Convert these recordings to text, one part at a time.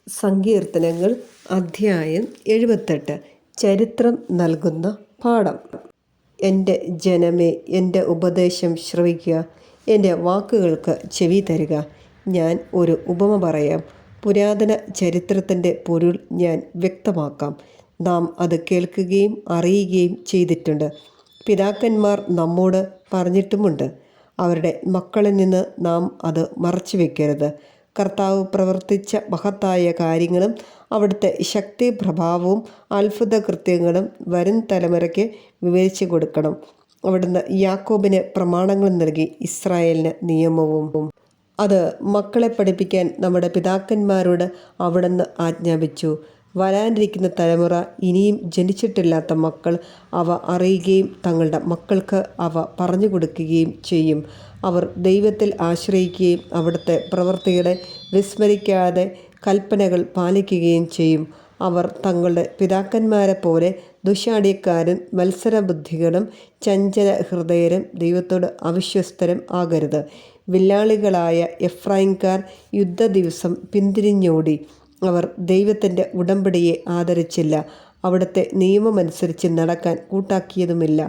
സങ്കീർത്തനങ്ങൾ അധ്യായം 78. ചരിത്രം നൽകുന്ന പാഠം. എൻ്റെ ജനമേ, എൻ്റെ ഉപദേശം ശ്രവിക്കുക, എൻ്റെ വാക്കുകൾക്ക് ചെവി തരിക. ഞാൻ ഒരു ഉപമ പറയാം, പുരാതന ചരിത്രത്തിൻ്റെ പൊരുൾ ഞാൻ വ്യക്തമാക്കാം. നാം അത് കേൾക്കുകയും അറിയുകയും ചെയ്തിട്ടുണ്ട്. പിതാക്കന്മാർ നമ്മോട് പറഞ്ഞിട്ടുമുണ്ട്. അവരുടെ മക്കളിൽ നിന്ന് നാം അത് മറച്ചു വയ്ക്കരുത്. കർത്താവ് പ്രവർത്തിച്ച മഹത്തായ കാര്യങ്ങളും അവിടുത്തെ ശക്തി പ്രഭാവവും അത്ഭുത കൃത്യങ്ങളും വരും തലമുറയ്ക്ക് വിവരിച്ചു കൊടുക്കണം. അവിടുന്ന് യാക്കോബിന് പ്രമാണങ്ങൾ നൽകി, ഇസ്രായേലിന് നിയമവും. അത് മക്കളെ പഠിപ്പിക്കാൻ നമ്മുടെ പിതാക്കന്മാരോട് അവിടുന്ന് ആജ്ഞാപിച്ചു. വരാനിരിക്കുന്ന തലമുറ, ഇനിയും ജനിച്ചിട്ടില്ലാത്ത മക്കൾ അവ അറിയുകയും തങ്ങളുടെ മക്കൾക്ക് അവ പറഞ്ഞു കൊടുക്കുകയും ചെയ്യും. അവർ ദൈവത്തിൽ ആശ്രയിക്കുകയും അവിടുത്തെ പ്രവൃത്തികളെ വിസ്മരിക്കാതെ കൽപ്പനകൾ പാലിക്കുകയും ചെയ്യും. അവർ തങ്ങളുടെ പിതാക്കന്മാരെ പോലെ ദുശ്ശാഠ്യക്കാരും മത്സരബുദ്ധികളും ചഞ്ചല ഹൃദയരും ദൈവത്തോട് അവിശ്വസ്തരും ആകരുത്. വില്ലാളികളായ എഫ്രൈംകാർ യുദ്ധ ദിവസം പിന്തിരിഞ്ഞോടി. അവർ ദൈവത്തിൻ്റെ ഉടമ്പടിയെ ആദരിച്ചില്ല, അവിടുത്തെ നിയമമനുസരിച്ച് നടക്കാൻ കൂട്ടാക്കിയതുമില്ല.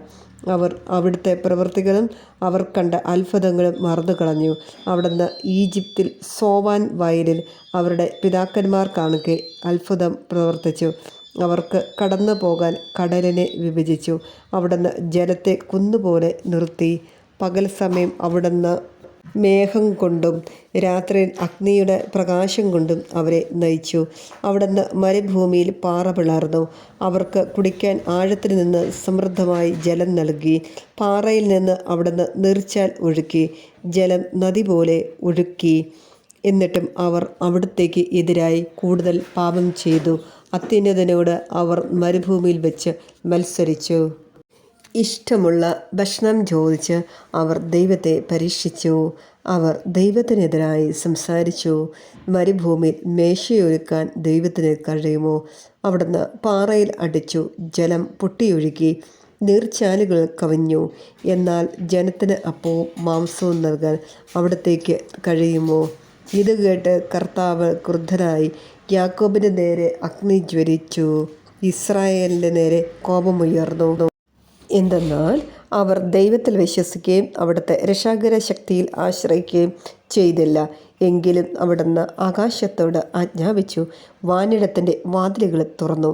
അവർ അവിടുത്തെ പ്രവൃത്തികളും അവർ കണ്ട അത്ഭുതങ്ങളും മറന്നുകളഞ്ഞു. അവിടുന്ന് ഈജിപ്തിൽ സോവാൻ വയലിൽ അവരുടെ പിതാക്കന്മാർ കാണുകെ അത്ഭുതം പ്രവർത്തിച്ചു. അവർക്ക് കടന്നു പോകാൻ കടലിനെ വിഭജിച്ചു. അവിടുന്ന് ജലത്തെ കുന്നുപോലെ നിർത്തി. പകൽ സമയം അവിടുന്ന് മേഘം കൊണ്ടും രാത്രിയിൽ അഗ്നിയുടെ പ്രകാശം കൊണ്ടും അവരെ നയിച്ചു. അവിടുന്ന് മരുഭൂമിയിൽ പാറ പിളർന്നു. അവർക്ക് കുടിക്കാൻ ആഴത്തിൽ നിന്ന് സമൃദ്ധമായി ജലം നൽകി. പാറയിൽ നിന്ന് അവിടുന്ന് നീർച്ചാൽ ഒഴുക്കി, ജലം നദി പോലെ ഒഴുക്കി. എന്നിട്ടും അവർ അവിടുത്തേക്ക് എതിരായി കൂടുതൽ പാപം ചെയ്തു. അത്യുന്നതനോട് അവർ മരുഭൂമിയിൽ വെച്ച് മത്സരിച്ചു. ഇഷ്ടമുള്ള ഭക്ഷണം ചോദിച്ച് അവർ ദൈവത്തെ പരീക്ഷിച്ചു. അവർ ദൈവത്തിനെതിരായി സംസാരിച്ചു. മരുഭൂമിയിൽ മേശയൊരുക്കാൻ ദൈവത്തിന് കഴിയുമോ? അവിടുന്ന് പാറയിൽ അടിച്ചു, ജലം പൊട്ടിയൊഴുകി, നീർച്ചാലുകൾ കവിഞ്ഞു. എന്നാൽ ജനത്തിന് അപ്പവും മാംസവും നൽകാൻ അവിടത്തേക്ക് കഴിയുമോ? ഇത് കേട്ട് കർത്താവ് ക്രുദ്ധനായി. യാക്കോബിന് നേരെ അഗ്നി ജ്വലിച്ചു, ഇസ്രായേലിൻ്റെ നേരെ കോപമുയർന്നു. എന്തെന്നാൽ അവർ ദൈവത്തിൽ വിശ്വസിക്കുകയും അവിടുത്തെ രക്ഷാകര ശക്തിയിൽ ആശ്രയിക്കുകയും ചെയ്തില്ല. എങ്കിലും അവിടുന്ന് ആകാശത്തോട് ആജ്ഞാപിച്ചു, വാനിടത്തിൻ്റെ വാതിലുകൾ തുറന്നു.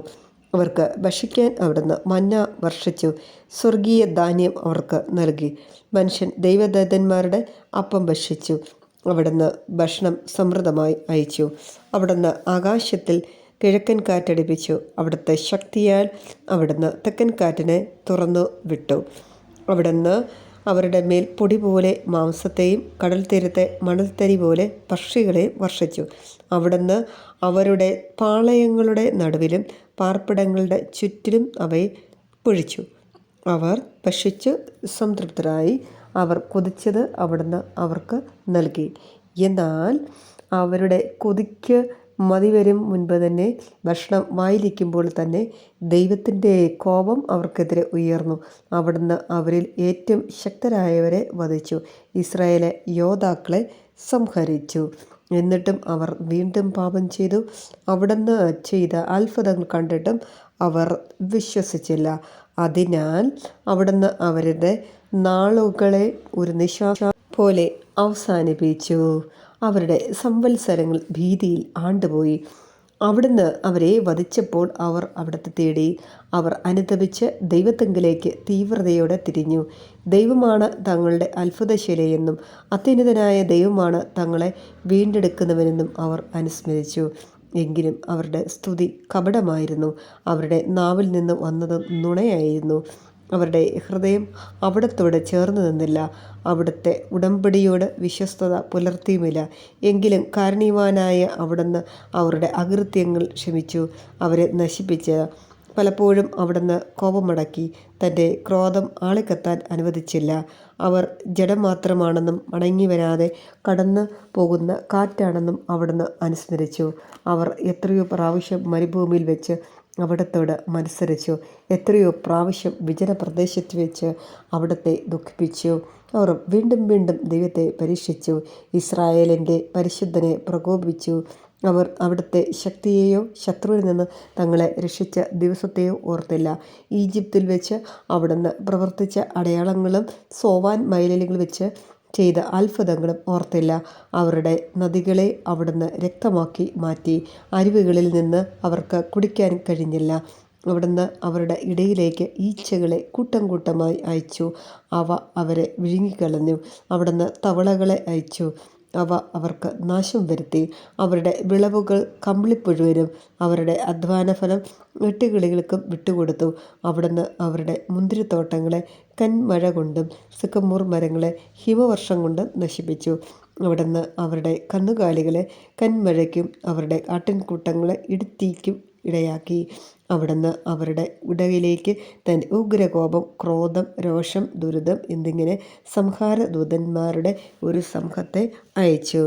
അവർക്ക് ഭക്ഷിക്കാൻ അവിടുന്ന് മന്ന വർഷിച്ചു, സ്വർഗീയ ധാന്യം അവർക്ക് നൽകി. മനുഷ്യൻ ദൈവദൂതന്മാരുടെ അപ്പം ഭക്ഷിച്ചു. അവിടുന്ന് ഭക്ഷണം സമൃദ്ധമായി അയച്ചു. അവിടുന്ന് ആകാശത്തിൽ കിഴക്കൻ കാറ്റടിപ്പിച്ചു. അവിടുത്തെ ശക്തിയാൽ അവിടുന്ന് തെക്കൻ കാറ്റിനെ തുറന്നു വിട്ടു. അവിടുന്ന് അവരുടെ മേൽ പൊടി പോലെ മാംസത്തെയും കടൽ തീരത്തെ മണൽത്തരി പോലെ പക്ഷികളെയും വർഷിച്ചു. അവിടുന്ന് അവരുടെ പാളയങ്ങളുടെ നടുവിലും പാർപ്പിടങ്ങളുടെ ചുറ്റിലും അവയെ പൊഴിച്ചു. അവർ ഭക്ഷിച്ചു സംതൃപ്തരായി. അവർ കൊതിച്ചത് അവിടുന്ന് അവർക്ക് നൽകി. എന്നാൽ അവരുടെ കൊതിക്ക് മതിവരും മുൻപ് തന്നെ, ഭക്ഷണം വായിലിരിക്കുമ്പോൾ തന്നെ, ദൈവത്തിൻ്റെ കോപം അവർക്കെതിരെ ഉയർന്നു. അവിടുന്ന് അവരിൽ ഏറ്റവും ശക്തരായവരെ വധിച്ചു, ഇസ്രായേലെ യോദ്ധാക്കളെ സംഹരിച്ചു. എന്നിട്ടും അവർ വീണ്ടും പാപം ചെയ്തു. അവിടുന്ന് ചെയ്ത അത്ഭുതങ്ങൾ കണ്ടിട്ടും അവർ വിശ്വസിച്ചില്ല. അതിനാൽ അവിടുന്ന് അവരുടെ നാളുകളെ ഒരു നിശ്വാസം പോലെ അവസാനിപ്പിച്ചു. അവരുടെ സംവത്സരങ്ങൾ ഭീതിയിൽ ആണ്ടുപോയി. അവിടുന്ന് അവരെ വധിച്ചപ്പോൾ അവർ അവിടുത്തെ തേടി. അവർ അനുതപിച്ച് ദൈവത്തെങ്കിലേക്ക് തീവ്രതയോടെ തിരിഞ്ഞു. ദൈവമാണ് തങ്ങളുടെ അത്ഭുതശീലയെന്നും അത്യുന്നതനായ ദൈവമാണ് തങ്ങളെ വീണ്ടെടുക്കുന്നവനെന്നും അവർ അനുസ്മരിച്ചു. എങ്കിലും അവരുടെ സ്തുതി കപടമായിരുന്നു. അവരുടെ നാവിൽ നിന്ന് വന്നത് നുണയായിരുന്നു. അവരുടെ ഹൃദയം അവിടത്തോട് ചേർന്ന് നിന്നില്ല. അവിടുത്തെ ഉടമ്പടിയോട് വിശ്വസ്തത പുലർത്തിയുമില്ല. എങ്കിലും കാരുണ്യവാനായ അവിടുന്ന് അവരുടെ അകൃത്യങ്ങൾ ക്ഷമിച്ചു, അവരെ നശിപ്പിച്ച്. പലപ്പോഴും അവിടുന്ന് കോപമടക്കി തൻ്റെ ക്രോധം ആളിക്കത്താൻ അനുവദിച്ചില്ല. അവർ ജഡം മാത്രമാണെന്നും മടങ്ങി വരാതെ കടന്നു പോകുന്ന കാറ്റാണെന്നും അവിടുന്ന് അനുസ്മരിച്ചു. അവർ എത്രയോ പ്രാവശ്യം മരുഭൂമിയിൽ വെച്ച് അവിടത്തോട് മത്സരിച്ചു. എത്രയോ പ്രാവശ്യം വിജനപ്രദേശത്ത് വെച്ച് അവിടത്തെ ദുഃഖിപ്പിച്ചു. അവർ വീണ്ടും വീണ്ടും ദൈവത്തെ പരീക്ഷിച്ചു. ഇസ്രായേലിൻ്റെ പരിശുദ്ധനെ പ്രകോപിച്ചു. അവർ അവിടുത്തെ ശക്തിയെയോ ശത്രുവിൽ നിന്ന് തങ്ങളെ രക്ഷിച്ച ദിവസത്തെയോ ഓർത്തില്ല. ഈജിപ്തിൽ വെച്ച് അവിടുന്ന് പ്രവർത്തിച്ച അടയാളങ്ങളും സോവാൻ മൈലിൽ വെച്ച് ചെയ്ത അത്ഭുതങ്ങളും ഓർത്തില്ല. അവരുടെ നദികളെ അവിടുന്ന് രക്തമാക്കി മാറ്റി. അരുവികളിൽ നിന്ന് അവർക്ക് കുടിക്കാൻ കഴിഞ്ഞില്ല. അവിടുന്ന് അവരുടെ ഇടയിലേക്ക് ഈച്ചകളെ കൂട്ടം കൂട്ടമായി അയച്ചു. അവ അവരെ വിഴുങ്ങിക്കളഞ്ഞു. അവിടുന്ന് തവളകളെ അയച്ചു. അവ അവർക്ക് നാശം വരുത്തി. അവരുടെ വിളവുകൾ കമ്പിളിപ്പുഴുവിനും അവരുടെ അധ്വാനഫലം വെട്ടുകിളികൾക്കും വിട്ടുകൊടുത്തു. അവിടുന്ന് അവരുടെ മുന്തിരിത്തോട്ടങ്ങളെ കന്മഴ കൊണ്ടും സിക്കമൂർ മരങ്ങളെ ഹിമവർഷം കൊണ്ടും നശിപ്പിച്ചു. അവിടുന്ന് അവരുടെ കന്നുകാലികളെ കന്മഴയ്ക്കും അവരുടെ ആട്ടിൻകൂട്ടങ്ങളെ ഇടിത്തീക്കും ഇടയാക്കി. അവിടുന്ന് അവരുടെ ഇടയിലേക്ക് തൻ്റെ ഉഗ്രകോപം, ക്രോധം, രോഷം, ദുരിതം എന്നിങ്ങനെ സംഹാരദൂതന്മാരുടെ ഒരു സംഘത്തെ അയച്ചു.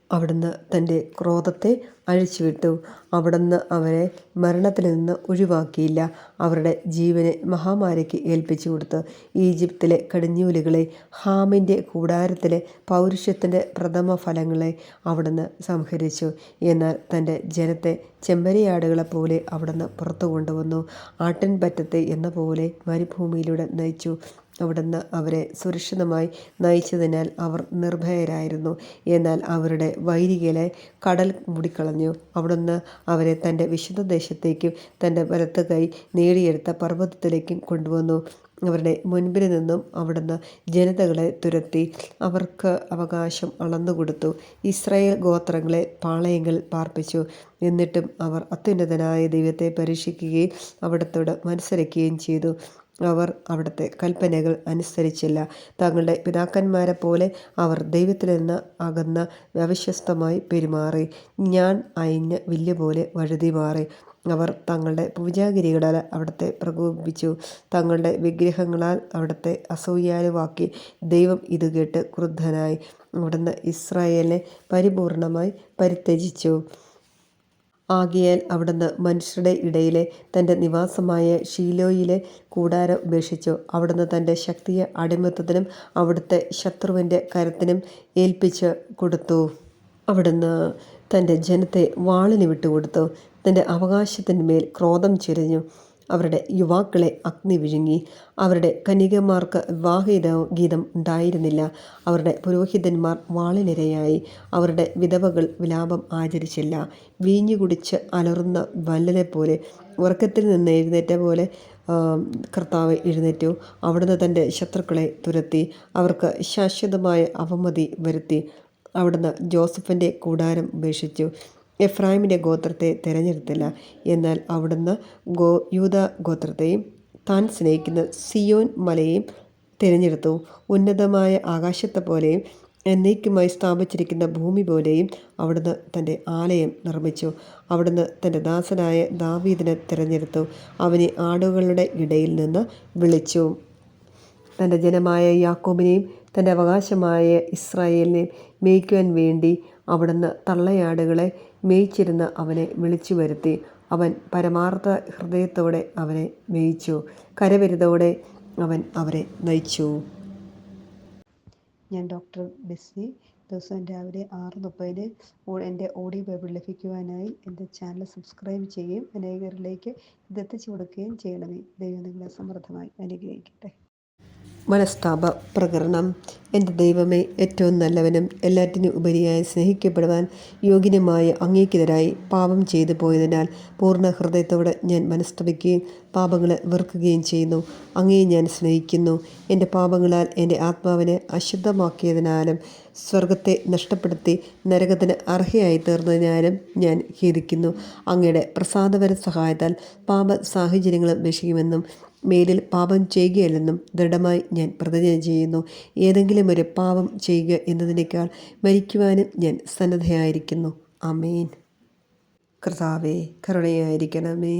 അവിടുന്ന് തൻ്റെ ക്രോധത്തെ അഴിച്ചുവിട്ടു. അവിടുന്ന് അവരെ മരണത്തിൽ നിന്ന് ഒഴിവാക്കിയില്ല. അവരുടെ ജീവനെ മഹാമാരിക്ക് ഏൽപ്പിച്ചു കൊടുത്തു. ഈജിപ്തിലെ കടിഞ്ഞൂലുകളെ, ഹാമിൻ്റെ കൂടാരത്തിലെ പൗരുഷത്തിൻ്റെ പ്രഥമ ഫലങ്ങളെ അവിടുന്ന് സംഹരിച്ചു. എന്നാൽ തൻ്റെ ജനത്തെ ചെമ്മരിയാടുകളെപ്പോലെ അവിടുന്ന് പുറത്തു കൊണ്ടുവന്നു. ആട്ടിൻപറ്റത്തെ എന്ന പോലെ മരുഭൂമിയിലൂടെ നയിച്ചു. അവിടുന്ന് അവരെ സുരക്ഷിതമായി നയിച്ചതിനാൽ അവർ നിർഭയരായിരുന്നു. എന്നാൽ അവരുടെ വൈരികളെ കടൽ മൂടിക്കളഞ്ഞു. അവിടുന്ന് അവരെ തൻ്റെ വിശുദ്ധ ദേശത്തേക്കും തൻ്റെ വലത്ത് കൈ നേടിയെടുത്ത പർവ്വതത്തിലേക്കും കൊണ്ടുവന്നു. അവരുടെ മുൻപിൽ നിന്നും അവിടുന്ന് ജനതകളെ തുരത്തി അവർക്ക് അവകാശം അളന്നുകൊടുത്തു. ഇസ്രായേൽ ഗോത്രങ്ങളെ പാളയങ്ങളിൽ പാർപ്പിച്ചു. എന്നിട്ടും അവർ അത്യുന്നതനായ ദൈവത്തെ പരീക്ഷിക്കുകയും അവിടുത്തോട് മത്സരിക്കുകയും ചെയ്തു. അവർ അവിടുത്തെ കൽപ്പനകൾ അനുസരിച്ചില്ല. തങ്ങളുടെ പിതാക്കന്മാരെ പോലെ അവർ ദൈവത്തിൽ നിന്ന് അകന്ന് അവിശ്വസ്തമായി പെരുമാറി. ഞാൻ അയഞ്ഞ വില്ല് പോലെ വഴുതി മാറി. അവർ തങ്ങളുടെ പൂജാഗിരികളാൽ അവിടുത്തെ പ്രകോപിപ്പിച്ചു. തങ്ങളുടെ വിഗ്രഹങ്ങളാൽ അവിടുത്തെ അസൂയാലുവാക്കി. ദൈവം ഇത് കേട്ട് ക്രുദ്ധനായി. അവിടുന്ന് ഇസ്രായേലിനെ പരിപൂർണമായി പരിത്യജിച്ചു. ആകയാൽ അവിടുന്ന് മനുഷ്യരുടെ ഇടയിലെ തൻ്റെ നിവാസമായ ഷീലോയിലെ കൂടാരം ഉപേക്ഷിച്ചു. അവിടുന്ന് തൻ്റെ ശക്തിയെ അടിമത്തത്തിനും അവിടുത്തെ ശത്രുവിൻ്റെ കരത്തിനും ഏൽപ്പിച്ച് കൊടുത്തു. അവിടുന്ന് തൻ്റെ ജനത്തെ വാളിന് വിട്ടുകൊടുത്തു. തൻ്റെ അവകാശത്തിന്മേൽ ക്രോധം ചൊരിഞ്ഞു. അവരുടെ യുവാക്കളെ അഗ്നി വിഴുങ്ങി. അവരുടെ കന്യകമാർക്ക് വിവാഹഗീതം ഉണ്ടായിരുന്നില്ല. അവരുടെ പുരോഹിതന്മാർ വാളിനിരയായി. അവരുടെ വിധവകൾ വിലാപം ആചരിച്ചില്ല. വീഞ്ഞു കുടിച്ച് അലറുന്ന വല്ലനെ പോലെ, ഉറക്കത്തിൽ നിന്ന് എഴുന്നേറ്റ പോലെ കർത്താവ് എഴുന്നേറ്റു. അവിടുന്ന് തൻ്റെ ശത്രുക്കളെ തുരത്തി. അവർക്ക് ശാശ്വതമായ അവമതി വരുത്തി. അവിടുന്ന് ജോസഫിൻ്റെ കൂടാരം ഉപേക്ഷിച്ചു. എഫ്രായിമിൻ്റെ ഗോത്രത്തെ തിരഞ്ഞെടുത്തില്ല. എന്നാൽ അവിടുന്ന് യൂദാ ഗോത്രത്തെയും താൻ സ്നേഹിക്കുന്ന സിയോൻ മലയെയും തിരഞ്ഞെടുത്തു. ഉന്നതമായ ആകാശത്തെ പോലെയും എന്നേക്കുമായി സ്ഥാപിച്ചിരിക്കുന്ന ഭൂമി പോലെയും അവിടുന്ന് തൻ്റെ ആലയം നിർമ്മിച്ചു. അവിടുന്ന് തൻ്റെ ദാസനായ ദാവീദിനെ തിരഞ്ഞെടുത്തു. അവനെ ആടുകളുടെ ഇടയിൽ നിന്ന് വിളിച്ചു. തൻ്റെ ജനമായ യാക്കോബിനെയും തൻ്റെ അവകാശമായ ഇസ്രായേലിനെയും മേയ്ക്കുവാൻ വേണ്ടി അവിടുന്ന് തള്ളയാടുകളെ മേയിച്ചിരുന്ന അവനെ വിളിച്ചു വരുത്തി. അവൻ പരമാർത്ഥ ഹൃദയത്തോടെ അവനെ മേയിച്ചു. കരവിരുതോടെ അവൻ അവരെ നയിച്ചു. ഞാൻ ഡോക്ടർ ബെസ്സി. ദിവസവും രാവിലെ 6:30 എൻ്റെ ഓഡിയോ ബൈബിൾ ലഭിക്കുവാനായി എൻ്റെ ചാനൽ സബ്സ്ക്രൈബ് ചെയ്യുകയും അനേകരിലേക്ക് ഇതെത്തിച്ചു കൊടുക്കുകയും ചെയ്യണമേ. ദൈവം നിങ്ങളെ സമൃദ്ധമായി അനുഗ്രഹിക്കട്ടെ. മനസ്താപ പ്രകരണം. എൻ്റെ ദൈവമേ, ഏറ്റവും നല്ലവനും എല്ലാറ്റിനും ഉപരിയായി സ്നേഹിക്കപ്പെടുവാൻ യോഗ്യനുമായ അങ്ങേക്കെതിരായി പാപം ചെയ്തു പോയതിനാൽ പൂർണ്ണ ഹൃദയത്തോടെ ഞാൻ മനസ്തപിക്കുകയും പാപങ്ങളെ വെറുക്കുകയും ചെയ്യുന്നു. അങ്ങയെ ഞാൻ സ്നേഹിക്കുന്നു. എൻ്റെ പാപങ്ങളാൽ എൻ്റെ ആത്മാവിനെ അശുദ്ധമാക്കിയതിനാലും സ്വർഗത്തെ നഷ്ടപ്പെടുത്തി നരകത്തിന് അർഹയായി തീർന്നതിനാലും ഞാൻ ഖേദിക്കുന്നു. അങ്ങയുടെ പ്രസാദപര സഹായത്താൽ പാപ സാഹചര്യങ്ങൾ ഉപേക്ഷിക്കുമെന്നും മേലിൽ പാപം ചെയ്യുകയല്ലെന്നും ദൃഢമായി ഞാൻ പ്രതിജ്ഞ ചെയ്യുന്നു. ഏതെങ്കിലും ഒരു പാപം ചെയ്യുക എന്നതിനേക്കാൾ മരിക്കുവാനും ഞാൻ സന്നദ്ധയായിരിക്കുന്നു. ആമേൻ. കർത്താവേ, കരുണയായിരിക്കണമേ.